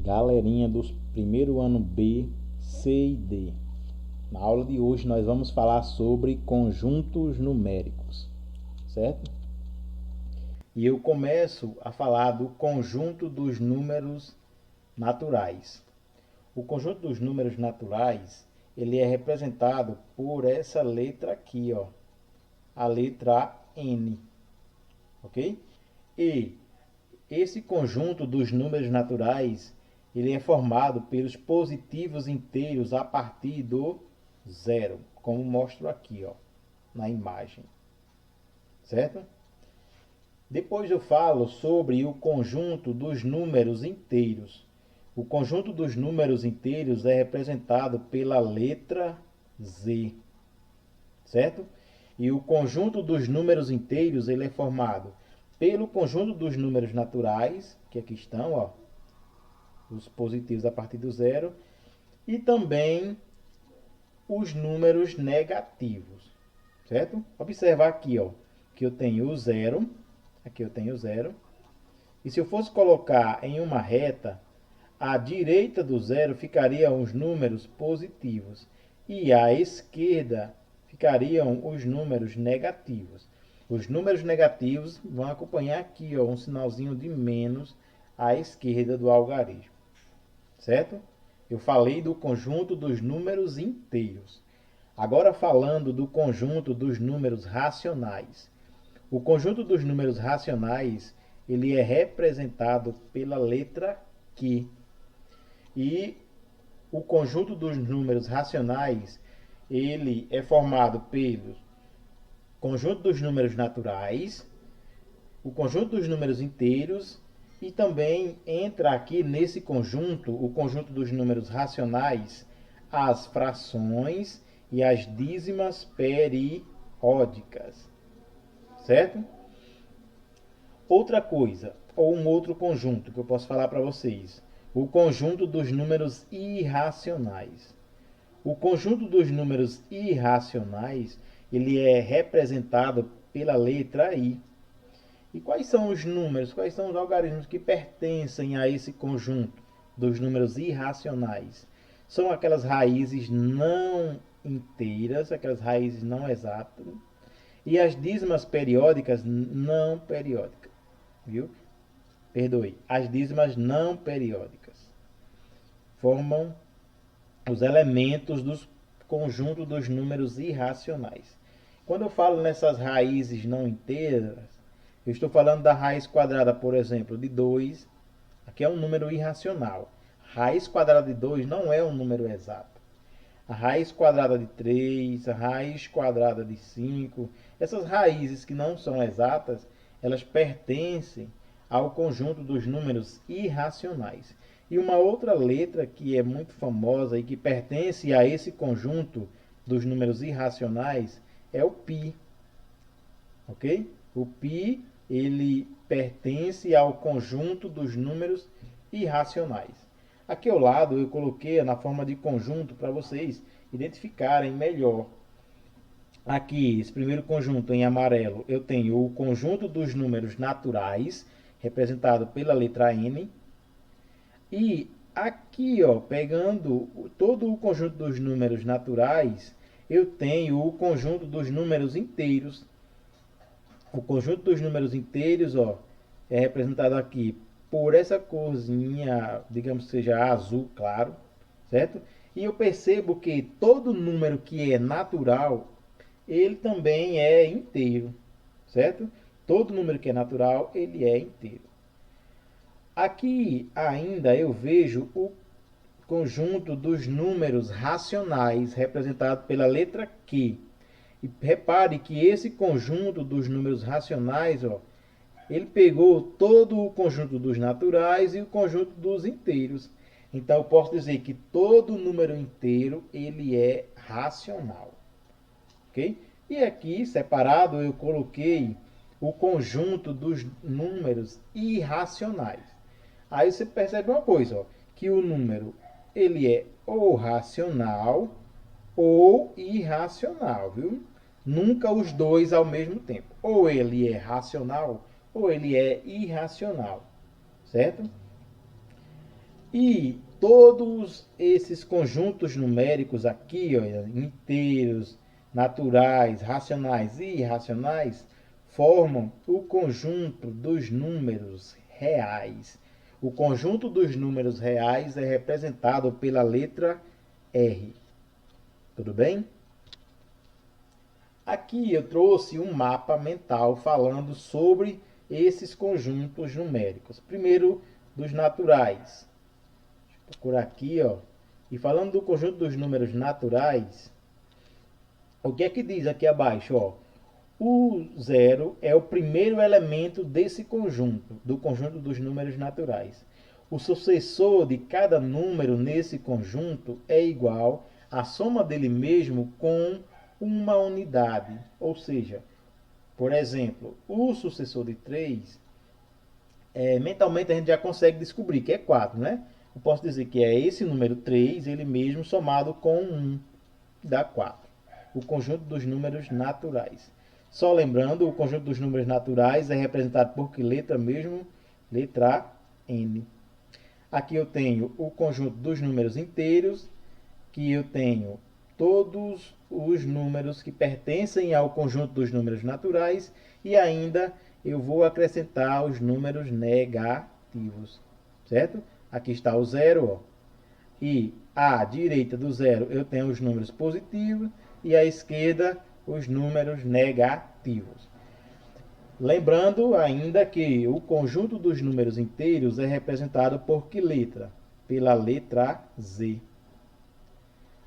Galerinha dos primeiro ano B, C e D. Na aula de hoje nós vamos falar sobre conjuntos numéricos, certo? E eu começo a falar do conjunto dos números naturais. O conjunto dos números naturais, ele é representado por essa letra aqui, ó, a letra N, ok? E esse conjunto dos números naturais, ele é formado pelos positivos inteiros a partir do zero, como mostro aqui, ó, na imagem, certo? Depois eu falo sobre o conjunto dos números inteiros. O conjunto dos números inteiros é representado pela letra Z, certo? E o conjunto dos números inteiros, ele é formado pelo conjunto dos números naturais, que aqui estão, ó, os positivos a partir do zero, e também os números negativos, certo? Observar aqui, ó, que eu tenho o zero, aqui eu tenho o zero, e se eu fosse colocar em uma reta, à direita do zero ficariam os números positivos, e à esquerda ficariam os números negativos. Os números negativos vão acompanhar aqui, ó, um sinalzinho de menos à esquerda do algarismo, certo? Eu falei do conjunto dos números inteiros. Agora falando do conjunto dos números racionais. O conjunto dos números racionais, ele é representado pela letra Q. E o conjunto dos números racionais, ele é formado pelo conjunto dos números naturais, o conjunto dos números inteiros e também entra aqui nesse conjunto, o conjunto dos números racionais, as frações e as dízimas periódicas, certo? Outra coisa, ou um outro conjunto que eu posso falar para vocês, o conjunto dos números irracionais. O conjunto dos números irracionais, ele é representado pela letra I. E quais são os números, quais são os algarismos que pertencem a esse conjunto dos números irracionais? São aquelas raízes não inteiras, aquelas raízes não exatas, e as dízimas periódicas não periódicas, viu? Perdoe, as dízimas não periódicas formam os elementos do conjunto dos números irracionais. Quando eu falo nessas raízes não inteiras, eu estou falando da raiz quadrada, por exemplo, de 2. Aqui é um número irracional. Raiz quadrada de 2 não é um número exato. A raiz quadrada de 3, a raiz quadrada de 5, essas raízes que não são exatas, elas pertencem ao conjunto dos números irracionais. E uma outra letra que é muito famosa e que pertence a esse conjunto dos números irracionais é o π, ok? O π, ele pertence ao conjunto dos números irracionais. Aqui ao lado eu coloquei na forma de conjunto para vocês identificarem melhor. Aqui, esse primeiro conjunto em amarelo, eu tenho o conjunto dos números naturais, representado pela letra N. E aqui, ó, pegando todo o conjunto dos números naturais, eu tenho o conjunto dos números inteiros. O conjunto dos números inteiros, ó, é representado aqui por essa corzinha, digamos que seja azul claro, certo? E eu percebo que todo número que é natural, ele também é inteiro, certo? Todo número que é natural, ele é inteiro. Aqui ainda eu vejo o conjunto dos números racionais, representado pela letra Q. E repare que esse conjunto dos números racionais, ó, ele pegou todo o conjunto dos naturais e o conjunto dos inteiros. Então eu posso dizer que todo número inteiro ele é racional, ok? E aqui separado eu coloquei o conjunto dos números irracionais. Aí você percebe uma coisa, ó, que o número ele é ou racional ou irracional, viu? Nunca os dois ao mesmo tempo. Ou ele é racional ou ele é irracional, certo? E todos esses conjuntos numéricos aqui, olha, inteiros, naturais, racionais e irracionais, formam o conjunto dos números reais. O conjunto dos números reais é representado pela letra R. Tudo bem? Aqui eu trouxe um mapa mental falando sobre esses conjuntos numéricos. Primeiro, dos naturais. Deixa eu procurar aqui, ó. E falando do conjunto dos números naturais, o que é que diz aqui abaixo, ó? O zero é o primeiro elemento desse conjunto, do conjunto dos números naturais. O sucessor de cada número nesse conjunto é igual à soma dele mesmo com uma unidade. Ou seja, por exemplo, o sucessor de 3, mentalmente a gente já consegue descobrir que é 4, né? Eu posso dizer que é esse número 3, ele mesmo somado com 1, dá 4. O conjunto dos números naturais. Só lembrando, o conjunto dos números naturais é representado por que letra mesmo? Letra N. Aqui eu tenho o conjunto dos números inteiros, que eu tenho todos os números que pertencem ao conjunto dos números naturais, e ainda eu vou acrescentar os números negativos, certo? Aqui está o zero, ó. E à direita do zero eu tenho os números positivos e à esquerda os números negativos. Lembrando ainda que o conjunto dos números inteiros é representado por que letra? Pela letra Z.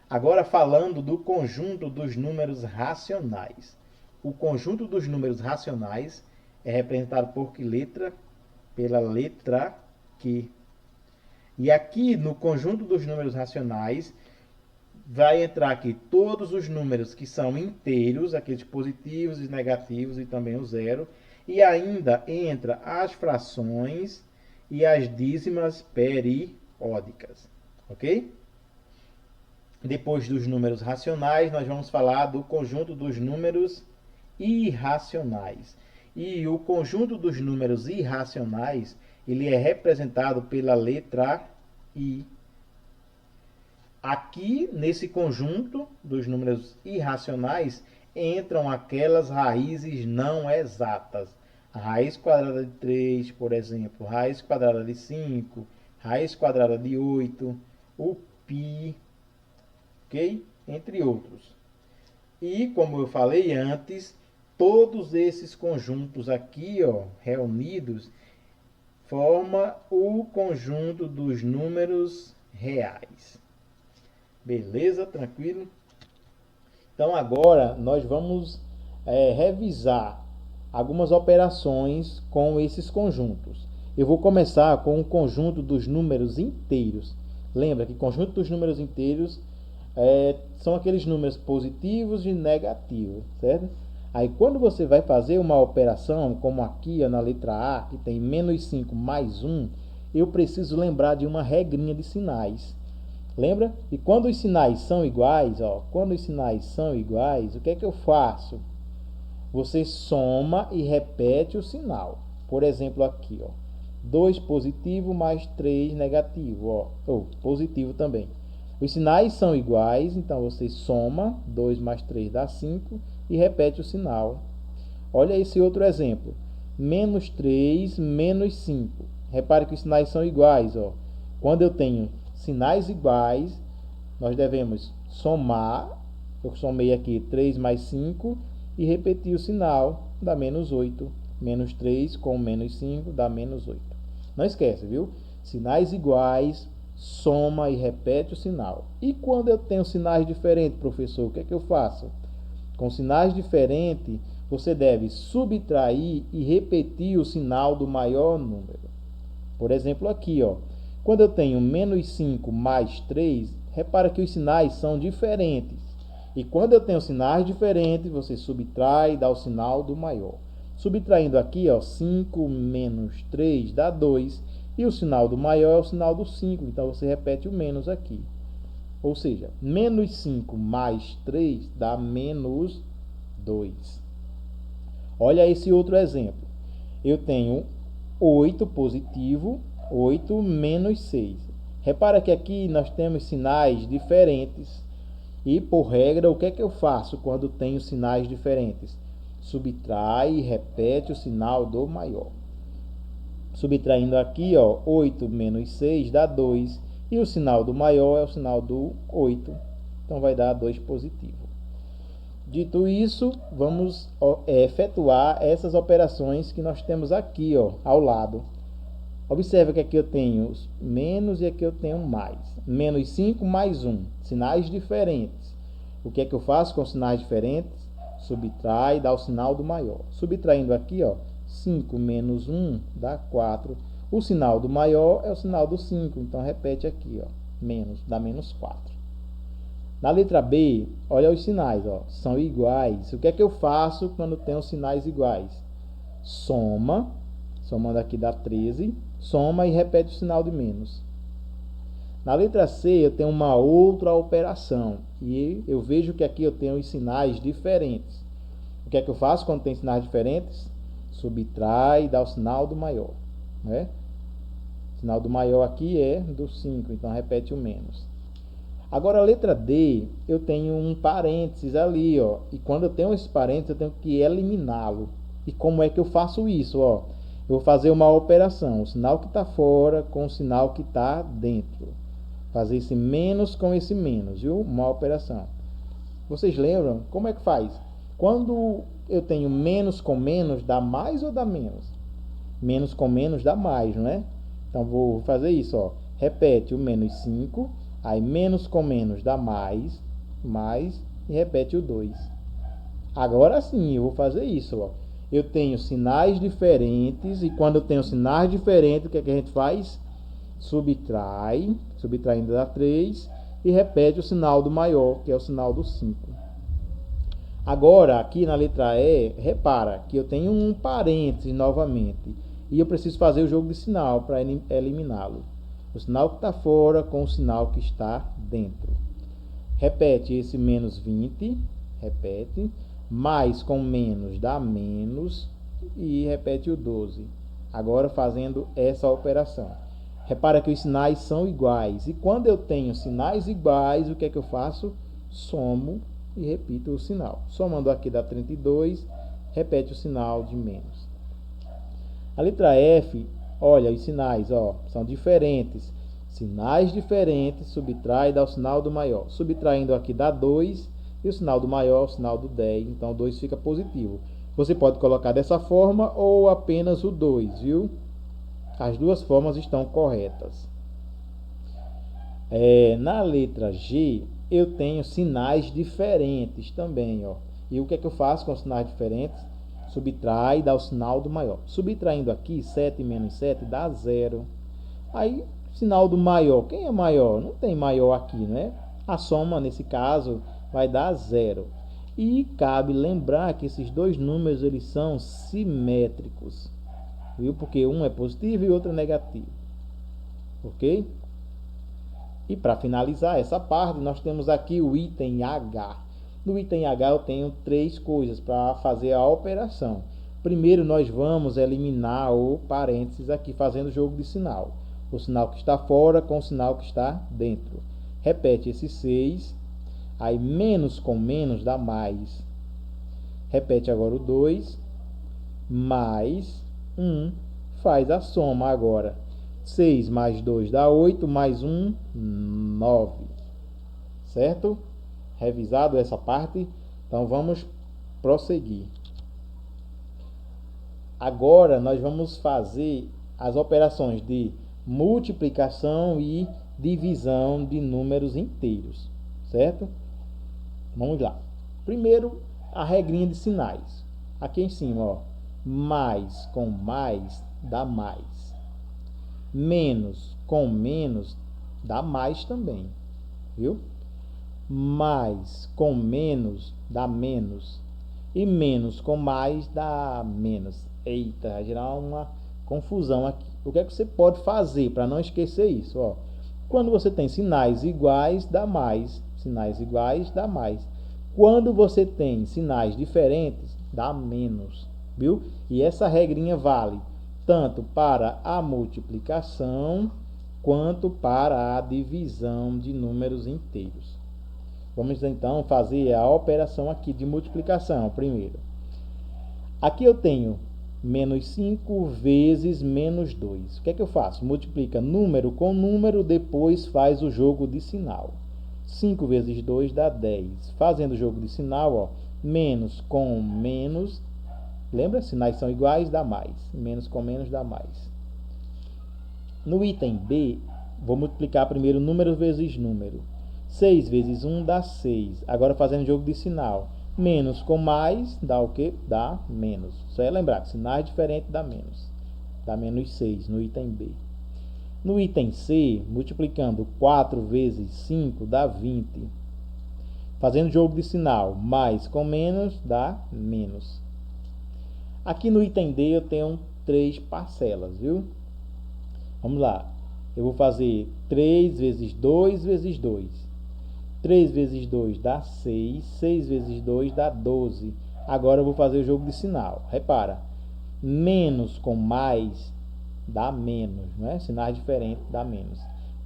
Agora falando do conjunto dos números racionais. O conjunto dos números racionais é representado por que letra? Pela letra Q. E aqui no conjunto dos números racionais vai entrar aqui todos os números que são inteiros, aqueles positivos e negativos e também o zero. E ainda entra as frações e as dízimas periódicas. Ok? Depois dos números racionais, nós vamos falar do conjunto dos números irracionais. E o conjunto dos números irracionais, ele é representado pela letra I. Aqui, nesse conjunto dos números irracionais, entram aquelas raízes não exatas. A raiz quadrada de 3, por exemplo, raiz quadrada de 5, raiz quadrada de 8, o π, ok? Entre outros. E, como eu falei antes, todos esses conjuntos aqui, ó, reunidos, forma o conjunto dos números reais. Beleza? Tranquilo? Então agora nós vamos revisar algumas operações com esses conjuntos. Eu vou começar com o conjunto dos números inteiros. Lembra que conjunto dos números inteiros são aqueles números positivos e negativos, certo? Aí quando você vai fazer uma operação, como aqui na letra A, que tem menos 5 mais 1, eu preciso lembrar de uma regrinha de sinais. Lembra? E quando os sinais são iguais, ó, quando os sinais são iguais, o que é que eu faço? Você soma e repete o sinal. Por exemplo, aqui, ó, 2 positivo mais 3 negativo, ó, ou positivo também. Os sinais são iguais, então você soma, 2 mais 3 dá 5 e repete o sinal. Olha esse outro exemplo. Menos 3, menos 5. Repare que os sinais são iguais, ó. Quando eu tenho sinais iguais, nós devemos somar. Eu somei aqui 3 mais 5 e repetir o sinal, dá menos 8. Menos 3 com menos 5 dá menos 8. Não esquece, viu? Sinais iguais, soma e repete o sinal. E quando eu tenho sinais diferentes, professor, o que é que eu faço? Com sinais diferentes, você deve subtrair e repetir o sinal do maior número. Por exemplo, aqui, ó, quando eu tenho menos 5 mais 3, repara que os sinais são diferentes. E quando eu tenho sinais diferentes, você subtrai e dá o sinal do maior. Subtraindo aqui, ó, 5 menos 3 dá 2. E o sinal do maior é o sinal do 5. Então, você repete o menos aqui. Ou seja, menos 5 mais 3 dá menos 2. Olha esse outro exemplo. Eu tenho 8 positivo, 8 menos 6. Repara que aqui nós temos sinais diferentes. E, por regra, o que é que eu faço quando tenho sinais diferentes? Subtrai e repete o sinal do maior. Subtraindo aqui, ó, 8 menos 6 dá 2. E o sinal do maior é o sinal do 8. Então, vai dar 2 positivo. Dito isso, vamos efetuar essas operações que nós temos aqui, ó, ao lado. Observa que aqui eu tenho menos e aqui eu tenho mais. Menos 5 mais 1. Sinais diferentes. O que é que eu faço com sinais diferentes? Subtrai e dá o sinal do maior. Subtraindo aqui, ó, 5 menos 1 dá 4. O sinal do maior é o sinal do 5. Então, repete aqui, ó, menos, dá menos 4. Na letra B, olha os sinais, ó, são iguais. O que é que eu faço quando tenho sinais iguais? Soma, somando aqui dá 13, soma e repete o sinal de menos. Na letra C, eu tenho uma outra operação, e eu vejo que aqui eu tenho os sinais diferentes. O que é que eu faço quando tem sinais diferentes? Subtrai e dá o sinal do maior, né? O sinal do maior aqui é do 5, então repete o menos. Agora, a letra D, eu tenho um parênteses ali, ó. E quando eu tenho esse parênteses, eu tenho que eliminá-lo. E como é que eu faço isso, ó? Eu vou fazer uma operação. O sinal que está fora com o sinal que está dentro. Fazer esse menos com esse menos, viu? Uma operação. Vocês lembram? Como é que faz? Quando eu tenho menos com menos, dá mais ou dá menos? Menos com menos dá mais, não é? Então, vou fazer isso, ó. Repete o menos 5. Aí, menos com menos dá mais, e repete o 2. Agora sim, eu vou fazer isso, ó. Eu tenho sinais diferentes, e quando eu tenho sinais diferentes, o que é que a gente faz? Subtraindo dá 3, e repete o sinal do maior, que é o sinal do 5. Agora, aqui na letra E, repara que eu tenho um parênteses novamente, e eu preciso fazer o jogo de sinal para eliminá-lo. O sinal que está fora com o sinal que está dentro. Repete esse menos 20. Repete. Mais com menos dá menos. E repete o 12. Agora fazendo essa operação. Repara que os sinais são iguais. E quando eu tenho sinais iguais, o que é que eu faço? Somo e repito o sinal. Somando aqui dá 32. Repete o sinal de menos. A letra F... Olha, os sinais, ó, são diferentes. Sinais diferentes, subtrai e dá o sinal do maior. Subtraindo aqui dá 2, e o sinal do maior é o sinal do 10. Então, 2 fica positivo. Você pode colocar dessa forma ou apenas o 2, viu? As duas formas estão corretas. Na letra G, eu tenho sinais diferentes também, ó. E o que é que eu faço com sinais diferentes? Subtrai e dá o sinal do maior. Subtraindo aqui, 7 menos 7 dá 0. Aí, sinal do maior. Quem é maior? Não tem maior aqui, né? A soma, nesse caso, vai dar 0. E cabe lembrar que esses dois números, eles são simétricos. Viu? Porque um é positivo e outro é negativo. Ok? E para finalizar essa parte, nós temos aqui o item H. No item H eu tenho 3 coisas para fazer a operação. Primeiro nós vamos eliminar o parênteses aqui, fazendo o jogo de sinal. O sinal que está fora com o sinal que está dentro. Repete esse 6. Aí menos com menos dá mais. Repete agora o 2. Mais 1. Faz a soma agora. 6 mais 2 dá 8, mais 1, 9. Certo? Revisado essa parte, então vamos prosseguir. Agora nós vamos fazer as operações de multiplicação e divisão de números inteiros, certo? Vamos lá. Primeiro, a regrinha de sinais. Aqui em cima, ó, mais com mais dá mais. Menos com menos dá mais também, viu? Mais com menos dá menos. E menos com mais dá menos. Eita, vai gerar uma confusão aqui. O que é que você pode fazer para não esquecer isso? Ó, quando você tem sinais iguais, dá mais. Sinais iguais, dá mais. Quando você tem sinais diferentes, dá menos. Viu? E essa regrinha vale tanto para a multiplicação quanto para a divisão de números inteiros. Vamos então fazer a operação aqui de multiplicação primeiro. Aqui eu tenho menos 5 vezes menos 2. O que é que eu faço? Multiplica número com número, depois faz o jogo de sinal. 5 vezes 2 dá 10. Fazendo o jogo de sinal, ó, menos com menos, lembra? Sinais são iguais, dá mais. Menos com menos dá mais. No item B, vou multiplicar primeiro número vezes número. 6 vezes 1 dá 6. Agora fazendo o jogo de sinal. Menos com mais dá o quê? Dá menos. Só é lembrar que sinais diferentes dá menos. Dá menos 6 no item B. No item C, multiplicando 4 vezes 5 dá 20. Fazendo jogo de sinal, mais com menos dá menos. Aqui no item D eu tenho 3 parcelas, viu? Vamos lá. Eu vou fazer 3 vezes 2 vezes 2. 3 vezes 2 dá 6. 6 vezes 2 dá 12. Agora eu vou fazer o jogo de sinal. Repara. Menos com mais dá menos, né? Sinais diferentes dá menos.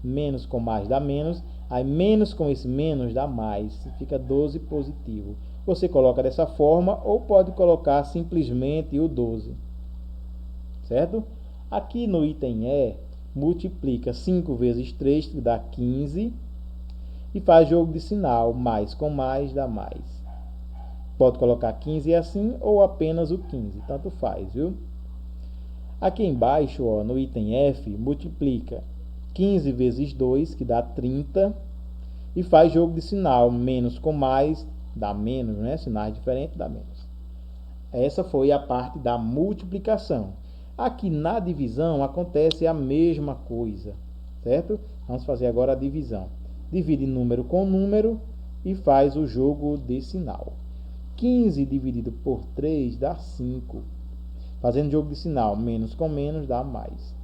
Menos com mais dá menos. Aí menos com esse menos dá mais. Fica 12 positivo. Você coloca dessa forma ou pode colocar simplesmente o 12. Certo? Aqui no item E, multiplica 5 vezes 3, que dá 15. E faz jogo de sinal. Mais com mais dá mais. Pode colocar 15 assim ou apenas o 15. Tanto faz, viu? Aqui embaixo, ó, no item F, multiplica 15 vezes 2, que dá 30. E faz jogo de sinal. Menos com mais dá menos, né? Sinais diferentes dá menos. Essa foi a parte da multiplicação. Aqui na divisão acontece a mesma coisa, certo? Vamos fazer agora a divisão. Divide número com número e faz o jogo de sinal. 15 dividido por 3 dá 5. Fazendo jogo de sinal, menos com menos dá mais.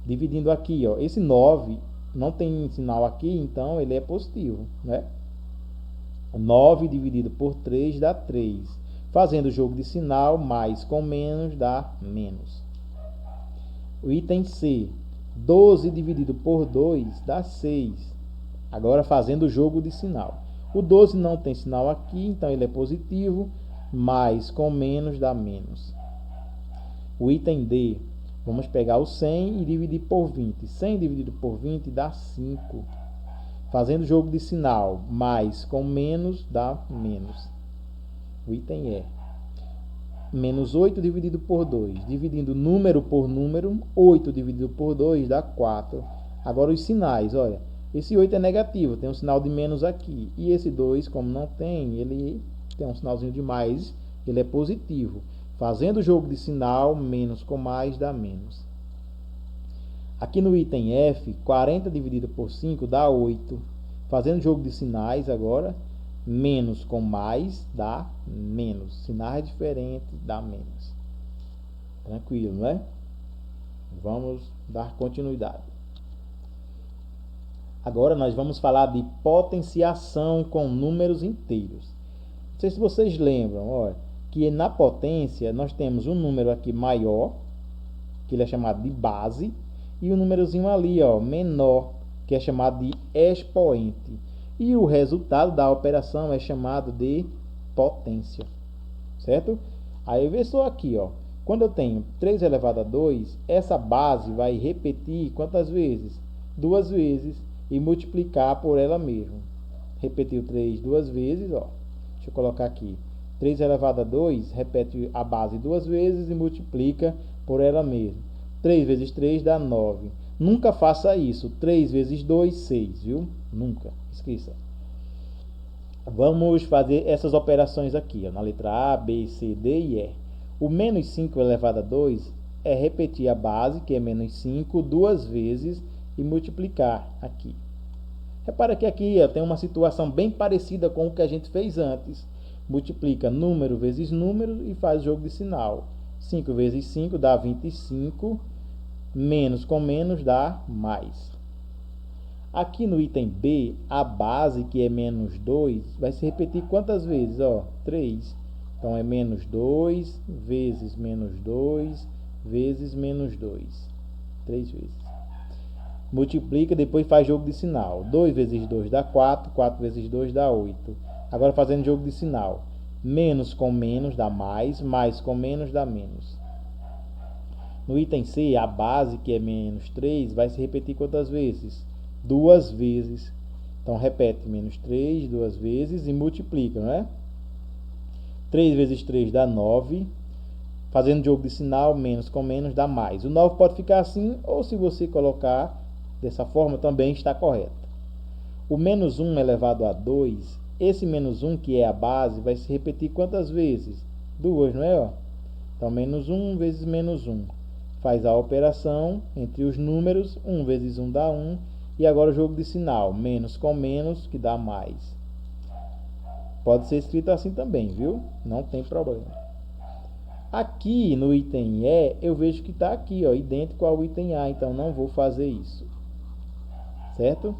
Dividindo aqui, ó, esse 9 não tem sinal aqui, então ele é positivo, né? 9 dividido por 3 dá 3. Fazendo o jogo de sinal, mais com menos dá menos. O item C, 12 dividido por 2 dá 6. Agora fazendo o jogo de sinal. O 12 não tem sinal aqui, então ele é positivo. Mais com menos dá menos. O item D, vamos pegar o 100 e dividir por 20. 100 dividido por 20 dá 5. Fazendo o jogo de sinal, mais com menos dá menos. O item E. Menos 8 dividido por 2. Dividindo número por número, 8 dividido por 2 dá 4. Agora os sinais, olha. Esse 8 é negativo, tem um sinal de menos aqui. E esse 2, como não tem, ele tem um sinalzinho de mais, ele é positivo. Fazendo o jogo de sinal, menos com mais dá menos. Aqui no item F, 40 dividido por 5 dá 8. Fazendo o jogo de sinais agora, menos com mais dá menos. Sinais diferentes dá menos. Tranquilo, não é? Vamos dar continuidade. Agora nós vamos falar de potenciação com números inteiros. Não sei se vocês lembram, olha, que na potência nós temos um número aqui maior, que ele é chamado de base, e um númerozinho ali, ó, menor, que é chamado de expoente. E o resultado da operação é chamado de potência, certo? Aí vê só aqui, ó, quando eu tenho 3 elevado a 2, essa base vai repetir quantas vezes? 2 vezes e multiplicar por ela mesma. Repetiu 3 duas vezes, ó. Deixa eu colocar aqui. 3 elevado a 2, repete a base 2 vezes e multiplica por ela mesma. 3 vezes 3 dá 9. Nunca faça isso. 3 vezes 2, 6, viu? Nunca. Esqueça. Vamos fazer essas operações aqui, ó, na letra A, B, C, D e E. O menos 5 elevado a 2 é repetir a base, que é menos 5, duas vezes e multiplicar aqui. Repara que aqui ó, tem uma situação bem parecida com o que a gente fez antes. Multiplica número vezes número e faz jogo de sinal. 5 vezes 5 dá 25. Menos com menos dá mais. Aqui no item B, a base, que é menos 2, vai se repetir quantas vezes? Ó, 3. Então, é menos 2 vezes menos 2 vezes menos 2. 3 vezes. multiplica, depois faz jogo de sinal. 2 vezes 2 dá 4, 4 vezes 2 dá 8. Agora fazendo jogo de sinal. Menos com menos dá mais, mais com menos dá menos. No item C, a base, que é menos 3, vai se repetir quantas vezes? 2 vezes. Então, repete menos 3 duas vezes e multiplica, não é? 3 vezes 3 dá 9. Fazendo jogo de sinal, menos com menos dá mais. O 9 pode ficar assim, ou se você colocar dessa forma, também está correto. O menos 1 elevado a 2, esse menos 1, que é a base, vai se repetir quantas vezes? 2, não é? Então, menos 1 vezes menos 1. Faz a operação entre os números, 1 vezes 1 dá 1, e agora o jogo de sinal, menos com menos, que dá mais. Pode ser escrito assim também, viu? Não tem problema. Aqui no item E, eu vejo que está aqui, ó, idêntico ao item A, então não vou fazer isso. Certo?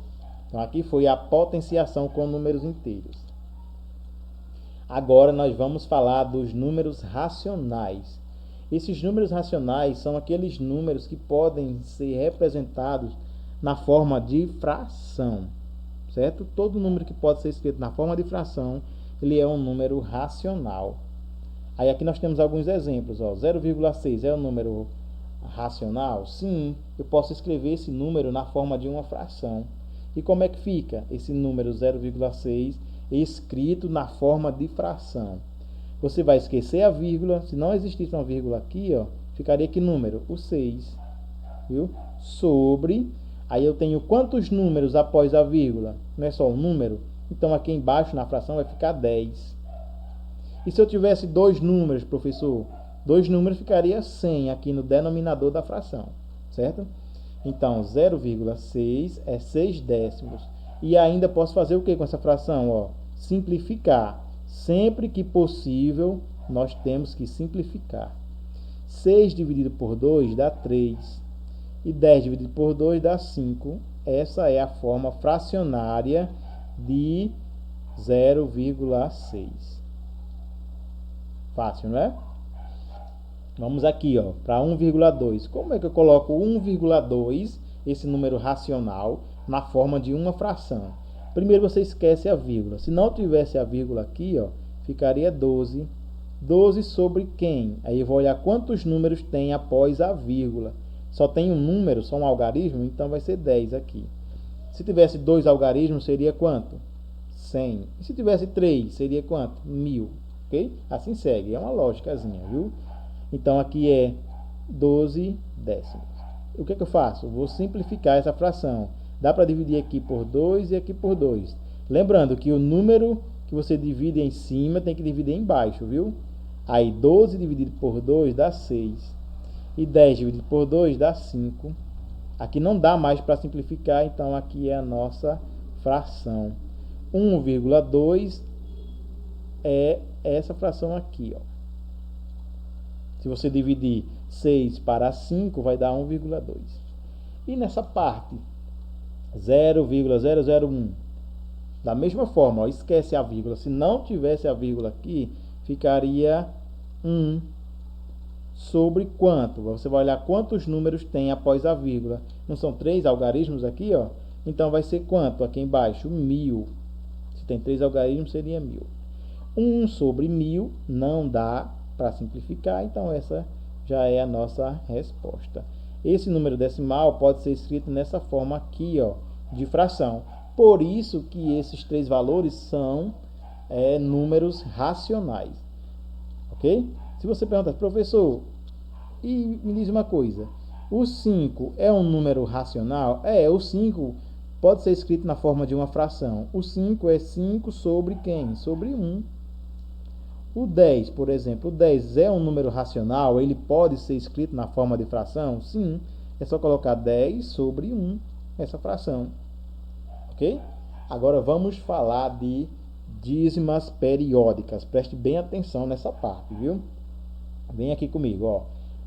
Então aqui foi a potenciação com números inteiros. Agora nós vamos falar dos números racionais. Esses números racionais são aqueles números que podem ser representados na forma de fração, certo? Todo número que pode ser escrito na forma de fração, ele é um número racional. Aí aqui nós temos alguns exemplos, ó. 0,6 é um número racional? Sim, eu posso escrever esse número na forma de uma fração. E como é que fica esse número 0,6 escrito na forma de fração? Você vai esquecer a vírgula. Se não existisse uma vírgula aqui, ó, ficaria que número? O 6. Viu? Sobre. Aí eu tenho quantos números após a vírgula? Não é só um número? Então aqui embaixo na fração vai ficar 10. E se eu tivesse dois números, professor? Dois números ficaria 100 aqui no denominador da fração. Certo? Então 0,6 é 6 décimos. E ainda posso fazer o que com essa fração? Ó, simplificar. Sempre que possível, nós temos que simplificar. 6 dividido por 2 dá 3. E 10 dividido por 2 dá 5. Essa é a forma fracionária de 0,6. Fácil, não é? Vamos aqui, ó, para 1,2. Como é que eu coloco 1,2, esse número racional, na forma de uma fração? Primeiro você esquece a vírgula. Se não tivesse a vírgula aqui, ó, ficaria 12. 12 sobre quem? Aí eu vou olhar quantos números tem após a vírgula. Só tem um número, só um algarismo, então vai ser 10 aqui. Se tivesse dois algarismos, seria quanto? 100. E se tivesse 3, seria quanto? 1000. Ok? Assim segue, é uma lógicazinha, viu? Então aqui é 12 décimos. O que é que eu faço? Vou simplificar essa fração. Dá para dividir aqui por 2 e aqui por 2. Lembrando que o número que você divide em cima tem que dividir embaixo, viu? Aí 12 dividido por 2 dá 6. E 10 dividido por 2 dá 5. Aqui não dá mais para simplificar, então aqui é a nossa fração. 1,2 é essa fração aqui, ó. Se você dividir 6 para 5, vai dar 1,2. E nessa parte, 0,001. Da mesma forma, ó, esquece a vírgula. Se não tivesse a vírgula aqui, ficaria 1 sobre quanto? Você vai olhar quantos números tem após a vírgula. Não são 3 algarismos aqui, ó? Então vai ser quanto? Aqui embaixo, 1000. Se tem 3 algarismos, seria 1000. 1 sobre 1000 não dá para simplificar, então essa já é a nossa resposta. Esse número decimal pode ser escrito nessa forma aqui, ó, de fração. Por isso que esses três valores são números racionais. Ok? Se você pergunta, professor, e me diz uma coisa, o 5 é um número racional? O 5 pode ser escrito na forma de uma fração. O 5 é 5 sobre quem? Sobre 1. O 10, por exemplo, o 10 é um número racional? Ele pode ser escrito na forma de fração? Sim. É só colocar 10 sobre 1, essa fração. Ok? Agora vamos falar de dízimas periódicas. Preste bem atenção nessa parte, viu? Vem aqui comigo, ó.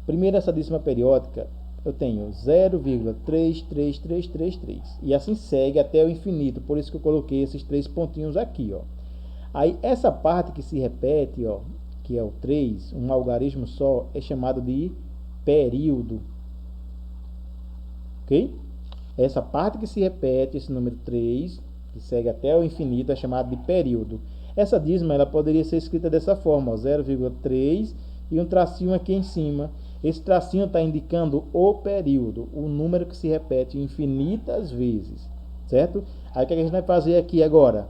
Primeiro, essa dízima periódica, eu tenho 0,33333. E assim segue até o infinito. Por isso que eu coloquei esses 3 pontinhos aqui, ó. Aí, essa parte que se repete, ó, que é o 3, um algarismo só, é chamado de período. Ok? Essa parte que se repete, esse número 3, que segue até o infinito, é chamado de período. Essa dízima ela poderia ser escrita dessa forma, 0,3 e um tracinho aqui em cima. Esse tracinho está indicando o período, o número que se repete infinitas vezes, certo? Aí o que a gente vai fazer aqui agora?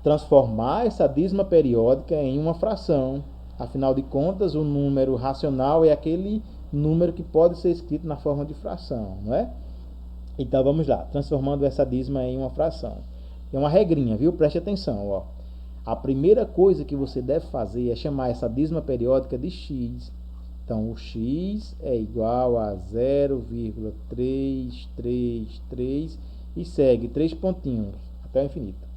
Transformar essa dízima periódica em uma fração. Afinal de contas, o número racional é aquele número que pode ser escrito na forma de fração, não é? Então vamos lá, transformando essa dízima em uma fração. É uma regrinha, viu? Preste atenção, ó. A primeira coisa que você deve fazer é chamar essa dízima periódica de x. Então, o x é igual a 0,333 e segue 3 pontinhos até o infinito.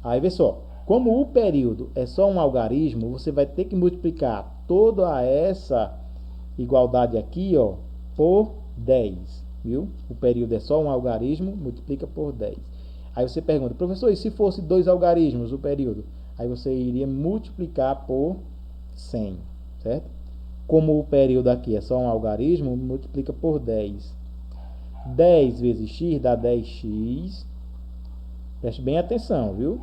Aí, vê só, como o período é só um algarismo, você vai ter que multiplicar toda essa igualdade aqui, ó, por 10, viu? O período é só um algarismo, multiplica por 10. Aí você pergunta, professor, e se fosse 2 algarismos o período? Aí você iria multiplicar por 100, certo? Como o período aqui é só um algarismo, multiplica por 10. 10 vezes x dá 10x. Preste bem atenção, viu?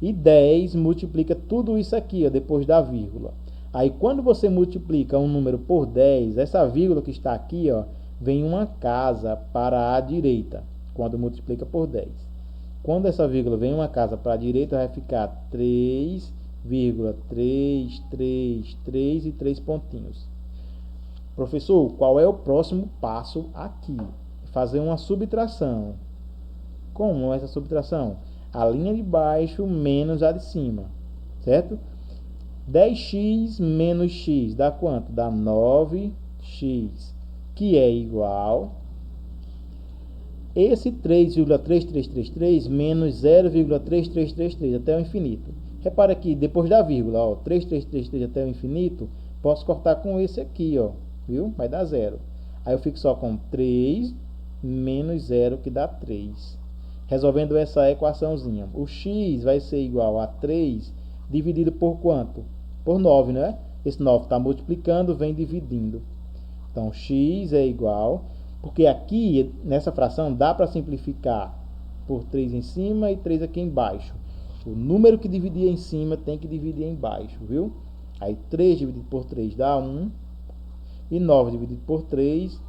E 10 multiplica tudo isso aqui, ó, depois da vírgula. Aí, quando você multiplica um número por 10, essa vírgula que está aqui, ó, vem uma casa para a direita, quando multiplica por 10. Quando essa vírgula vem uma casa para a direita, vai ficar 3,333 e 3 pontinhos. Professor, qual é o próximo passo aqui? Fazer uma subtração. Como é essa subtração? A linha de baixo menos a de cima, certo? 10x menos x dá quanto? Dá 9x, que é igual esse 3,3333 menos 0,3333 até o infinito. Repara aqui, depois da vírgula, ó, 3333 até o infinito, posso cortar com esse aqui, ó, viu? Vai dar 0. Aí eu fico só com 3 menos 0, que dá 3. Resolvendo essa equaçãozinha, o x vai ser igual a 3 dividido por quanto? Por 9, não é? Esse 9 está multiplicando, vem dividindo. Então, x é igual, porque aqui, nessa fração, dá para simplificar por 3 em cima e 3 aqui embaixo. O número que dividia em cima tem que dividir embaixo, viu? Aí, 3 dividido por 3 dá 1, e 9 dividido por 3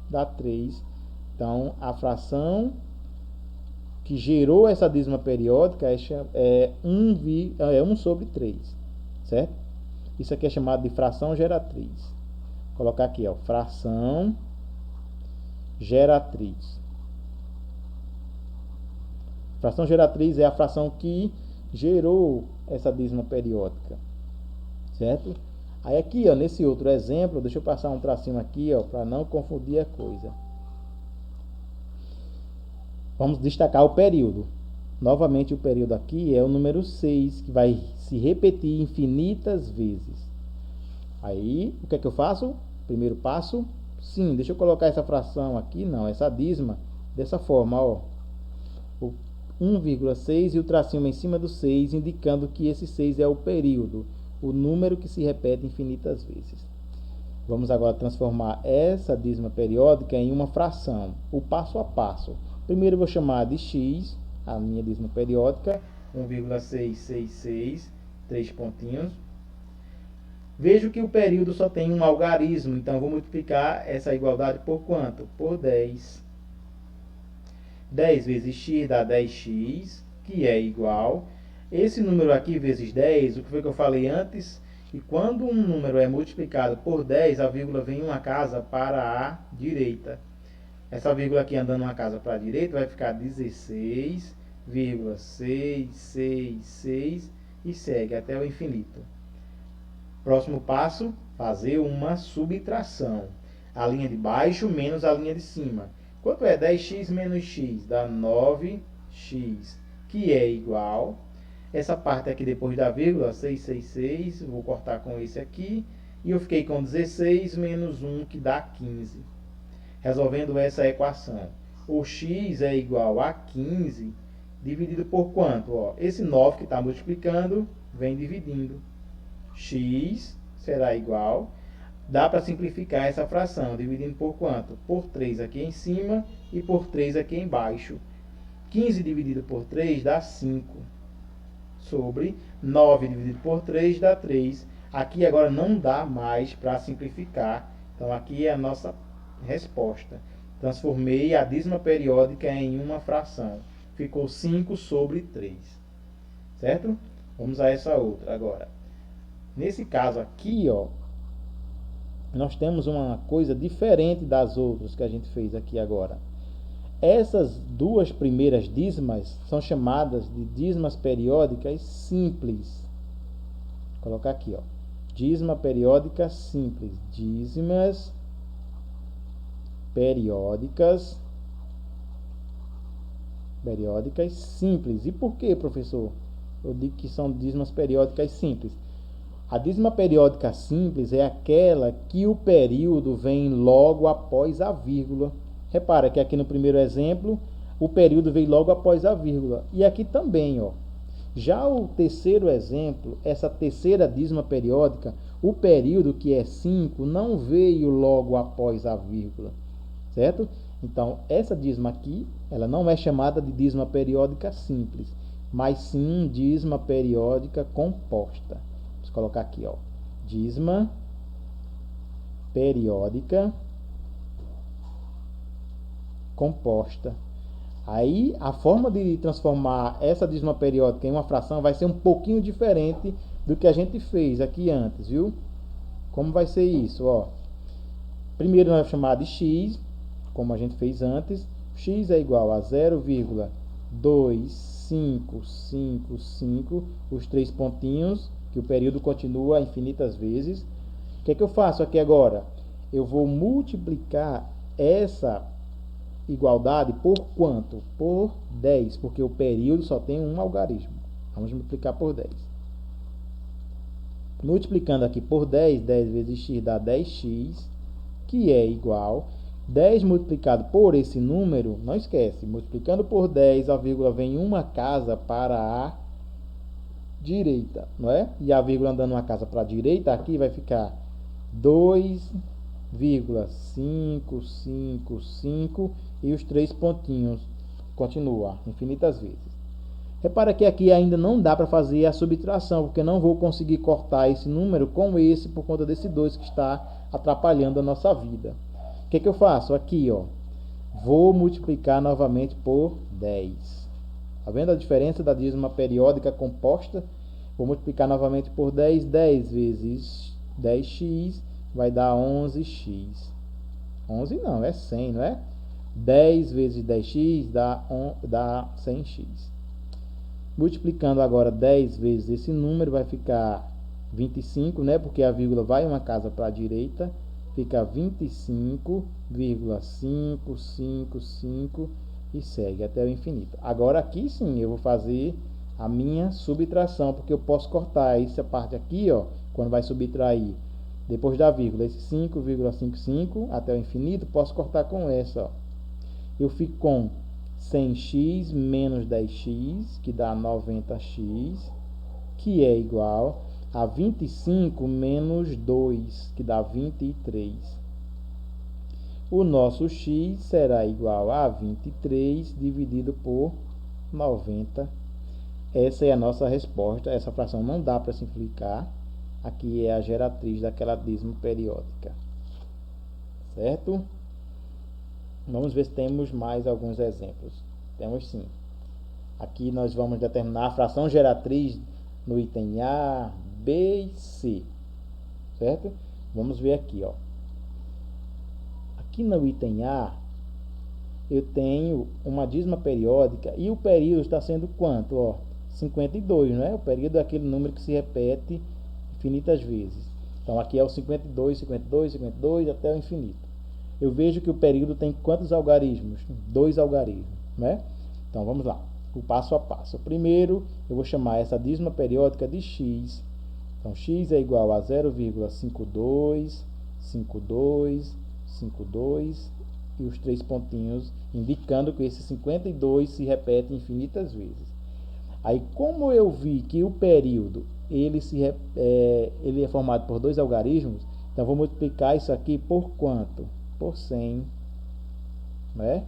dá 3. Então, a fração que gerou essa dízima periódica é 1 sobre 3, certo? Isso aqui é chamado de fração geratriz. Vou colocar aqui, ó, fração geratriz. Fração geratriz é a fração que gerou essa dízima periódica, certo? Aí aqui, ó, nesse outro exemplo, deixa eu passar um tracinho aqui, ó, para não confundir a coisa. Vamos destacar o período. Novamente, o período aqui é o número 6, que vai se repetir infinitas vezes. Aí, o que é que eu faço? Primeiro passo, sim, deixa eu colocar essa fração aqui, não, essa dízima, dessa forma, ó. O 1,6 e o tracinho em cima do 6, indicando que esse 6 é o período, o número que se repete infinitas vezes. Vamos agora transformar essa dízima periódica em uma fração, o passo a passo. Primeiro eu vou chamar de x, a minha dízima periódica, 1,666, 3 pontinhos. Vejo que o período só tem um algarismo, então eu vou multiplicar essa igualdade por quanto? Por 10. 10 vezes x dá 10x, que é igual. Esse número aqui vezes 10, o que foi que eu falei antes? E quando um número é multiplicado por 10, a vírgula vem uma casa para a direita. Essa vírgula aqui andando uma casa para a direita vai ficar 16,666 e segue até o infinito. Próximo passo, fazer uma subtração. A linha de baixo menos a linha de cima. Quanto é 10x menos x? Dá 9x, que é igual. Essa parte aqui depois da vírgula, 666, vou cortar com esse aqui. E eu fiquei com 16 menos 1, que dá 15. Resolvendo essa equação, o x é igual a 15 dividido por quanto? Ó, esse 9 que está multiplicando vem dividindo. X será igual, dá para simplificar essa fração, dividindo por quanto? Por 3 aqui em cima e por 3 aqui embaixo. 15 dividido por 3 dá 5. Sobre 9 dividido por 3 dá 3. Aqui agora não dá mais para simplificar. Então aqui é a nossa resposta. Transformei a dízima periódica em uma fração. Ficou 5 sobre 3. Certo? Vamos a essa outra agora. Nesse caso aqui, ó, nós temos uma coisa diferente das outras que a gente fez aqui agora. Essas duas primeiras dízimas são chamadas de dízimas periódicas simples. Vou colocar aqui, ó, dízima periódica simples. Dízimas periódicas simples. E por que, professor, eu digo que são dízimas periódicas simples? A dízima periódica simples é aquela que o período vem logo após a vírgula. Repara que aqui no primeiro exemplo, o período veio logo após a vírgula. E aqui também, ó. Já o terceiro exemplo, essa terceira dízima periódica, o período, que é 5, não veio logo após a vírgula. Certo? Então, essa dízima aqui, ela não é chamada de dízima periódica simples, mas sim dízima periódica composta. Vamos colocar aqui, ó, dízima periódica composta. Aí, a forma de transformar essa dízima periódica em uma fração vai ser um pouquinho diferente do que a gente fez aqui antes, viu? Como vai ser isso? Ó, primeiro nós vamos chamar de x, como a gente fez antes. X é igual a 0,2555, os 3 pontinhos, que o período continua infinitas vezes. O que é que eu faço aqui agora? Eu vou multiplicar essa igualdade por quanto? Por 10, porque o período só tem um algarismo. Vamos multiplicar por 10. Multiplicando aqui por 10, 10 vezes x dá 10x, que é igual 10 multiplicado por esse número, não esquece, multiplicando por 10, a vírgula vem uma casa para a direita, não é? E a vírgula andando uma casa para a direita, aqui vai ficar 2,555 e os 3 pontinhos continua infinitas vezes. Repara que aqui ainda não dá para fazer a subtração, porque não vou conseguir cortar esse número com esse por conta desse 2 que está atrapalhando a nossa vida. O que é que eu faço? Aqui, ó, vou multiplicar novamente por 10. Está vendo a diferença da dízima periódica composta? Vou multiplicar novamente por 10. 10 vezes 10x vai dar 11x. 11 não, é 100, não é? 10 vezes 10x dá 100x. Multiplicando agora 10 vezes esse número, vai ficar 25, né? Porque a vírgula vai uma casa para a direita. Fica 25,555 e segue até o infinito. Agora aqui sim eu vou fazer a minha subtração, porque eu posso cortar essa parte aqui, ó, quando vai subtrair depois da vírgula, esse 5,55 até o infinito, posso cortar com essa, ó. Eu fico com 100x menos 10x, que dá 90x, que é igual a 25 menos 2, que dá 23. O nosso x será igual a 23 dividido por 90. Essa é a nossa resposta. Essa fração não dá para simplificar. Aqui é a geratriz daquela dízima periódica. Certo? Vamos ver se temos mais alguns exemplos. Temos sim. Aqui nós vamos determinar a fração geratriz no item A, B e C. Certo? Vamos ver aqui, ó. Aqui no item A, eu tenho uma dízima periódica e o período está sendo quanto? Ó, 52, não é? O período é aquele número que se repete infinitas vezes. Então, aqui é o 52, 52, 52 até o infinito. Eu vejo que o período tem quantos algarismos? 2 algarismos, né? Então, vamos lá. O passo a passo. Primeiro, eu vou chamar essa dízima periódica de x. Então, x é igual a 0,52, 52, 52 e os 3 pontinhos, indicando que esse 52 se repete infinitas vezes. Aí, como eu vi que o período ele é formado por 2 algarismos, então vou multiplicar isso aqui por quanto? Por 100, né?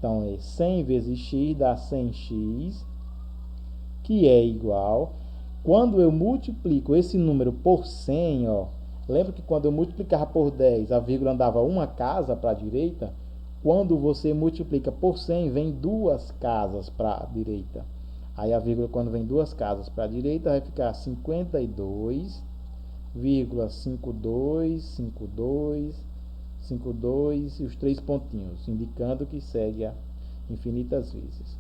Então, é 100 vezes x dá 100x, que é igual... Quando eu multiplico esse número por 100, ó, lembra que quando eu multiplicava por 10, a vírgula andava uma casa para a direita? Quando você multiplica por 100, vem duas casas para a direita. Aí a vírgula, quando vem duas casas para a direita, vai ficar 52,52 e os três pontinhos, indicando que segue infinitas vezes.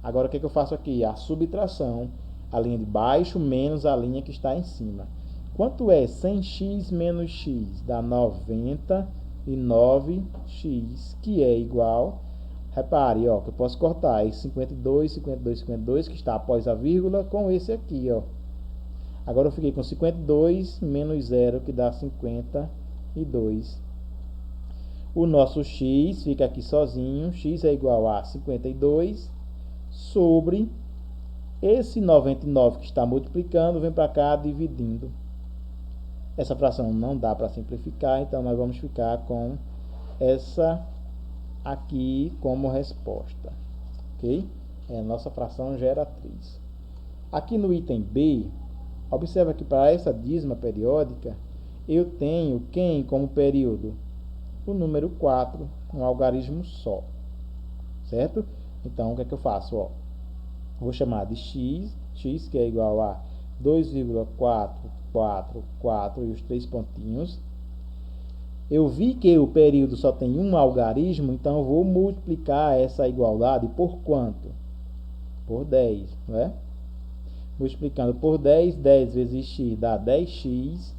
Agora, o que eu faço aqui? A subtração, a linha de baixo menos a linha que está em cima. Quanto é 100x menos x? Dá 99x, que é igual... Repare, ó, que eu posso cortar esse 52, 52, 52, que está após a vírgula, com esse aqui, ó. Agora eu fiquei com 52 menos 0, que dá 52. O nosso x fica aqui sozinho. X é igual a 52 sobre esse 99 que está multiplicando, vem para cá dividindo. Essa fração não dá para simplificar, então nós vamos ficar com essa aqui como resposta, ok? É a nossa fração geratriz. Aqui no item B, observa que para essa dízima periódica, eu tenho quem como período? O número 4, um algarismo só, certo? Então, o que é que eu faço? Ó, vou chamar de x que é igual a 2,444 e os três pontinhos. Eu vi que o período só tem um algarismo, então eu vou multiplicar essa igualdade por quanto? Por 10, não é? Multiplicando por 10, 10 vezes x dá 10x,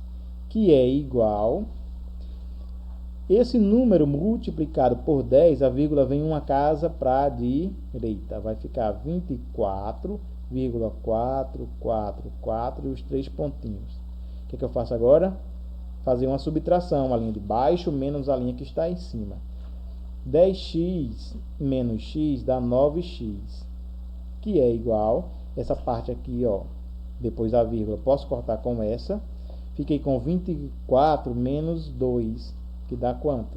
que é igual... Esse número multiplicado por 10, a vírgula vem uma casa para a direita. Vai ficar 24,444 e os três pontinhos. O que eu faço agora? Fazer uma subtração, a linha de baixo menos a linha que está em cima. 10x menos x dá 9x, que é igual, essa parte aqui, ó, depois da vírgula, posso cortar com essa. Fiquei com 24 menos 2, que dá quanto?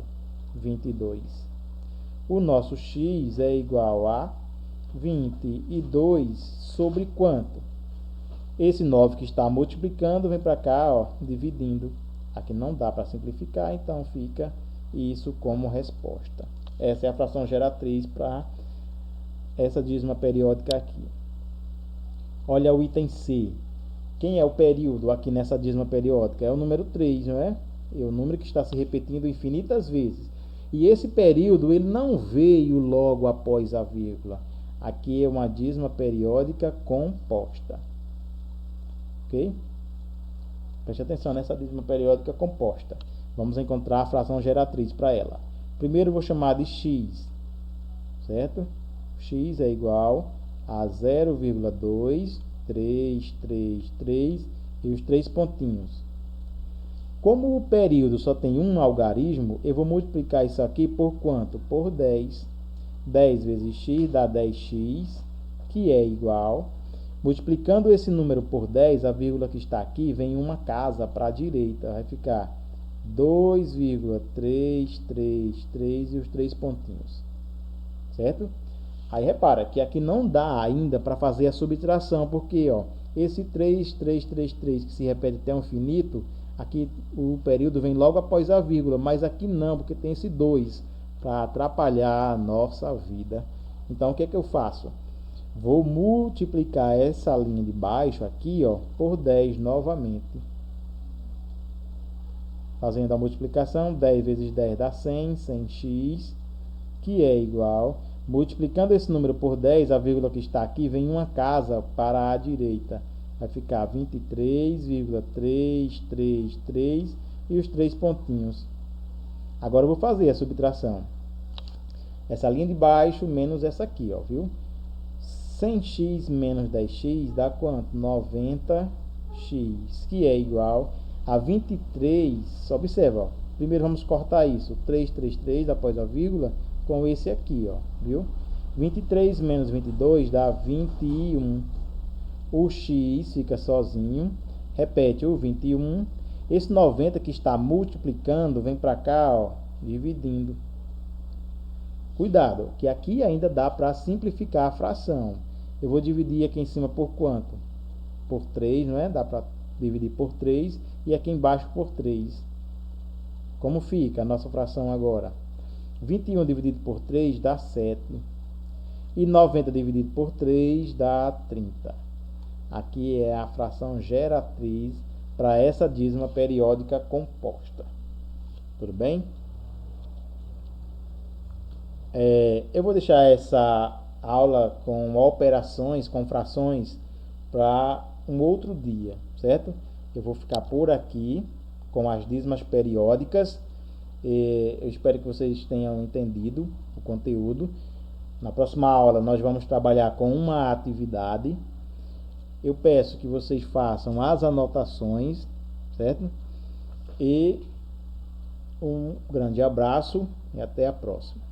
22. O nosso x é igual a 22 sobre quanto? Esse 9 que está multiplicando, vem para cá, ó, dividindo. Aqui não dá para simplificar, então fica isso como resposta. Essa é a fração geratriz para essa dízima periódica aqui. Olha o item C. Quem é o período aqui nessa dízima periódica? É o número 3, não é? É o número que está se repetindo infinitas vezes. E esse período ele não veio logo após a vírgula. Aqui é uma dízima periódica composta. Ok? Preste atenção nessa dízima periódica composta. Vamos encontrar a fração geratriz para ela. Primeiro eu vou chamar de x, certo? X é igual a 0,2333 e os três pontinhos. Como o período só tem um algarismo, eu vou multiplicar isso aqui por quanto? Por 10. 10 vezes x dá 10x, que é igual... Multiplicando esse número por 10, a vírgula que está aqui vem uma casa para a direita. Vai ficar 2,333 e os três pontinhos. Certo? Aí repara que aqui não dá ainda para fazer a subtração, porque ó, esse 3333 que se repete até o infinito, aqui o período vem logo após a vírgula, mas aqui não, porque tem esse 2 para atrapalhar a nossa vida. Então o que é que eu faço? Vou multiplicar essa linha de baixo aqui, ó, por 10 novamente. Fazendo a multiplicação, 10 vezes 10 dá 100, 100x, que é igual... Multiplicando esse número por 10, a vírgula que está aqui vem uma casa para a direita. Vai ficar 23,333 e os três pontinhos. Agora eu vou fazer a subtração. Essa linha de baixo menos essa aqui, ó, viu? 100x menos 10x dá quanto? 90x, que é igual a 23. Observa, ó. Primeiro vamos cortar isso. 333 após a vírgula com esse aqui, ó, viu? 23 menos 22 dá 21. O x fica sozinho. Repete o 21. Esse 90 que está multiplicando vem para cá, ó, dividindo. Cuidado, que aqui ainda dá para simplificar a fração. Eu vou dividir aqui em cima por quanto? Por 3, não é? Dá para dividir por 3 e aqui embaixo por 3. Como fica a nossa fração agora? 21 dividido por 3 dá 7. E 90 dividido por 3 dá 30. Aqui é a fração geratriz para essa dízima periódica composta. Tudo bem? Eu vou deixar essa aula com operações, com frações, para um outro dia, certo? Eu vou ficar por aqui com as dízimas periódicas. Eu espero que vocês tenham entendido o conteúdo. Na próxima aula nós vamos trabalhar com uma atividade. Eu peço que vocês façam as anotações, certo? E um grande abraço e até a próxima.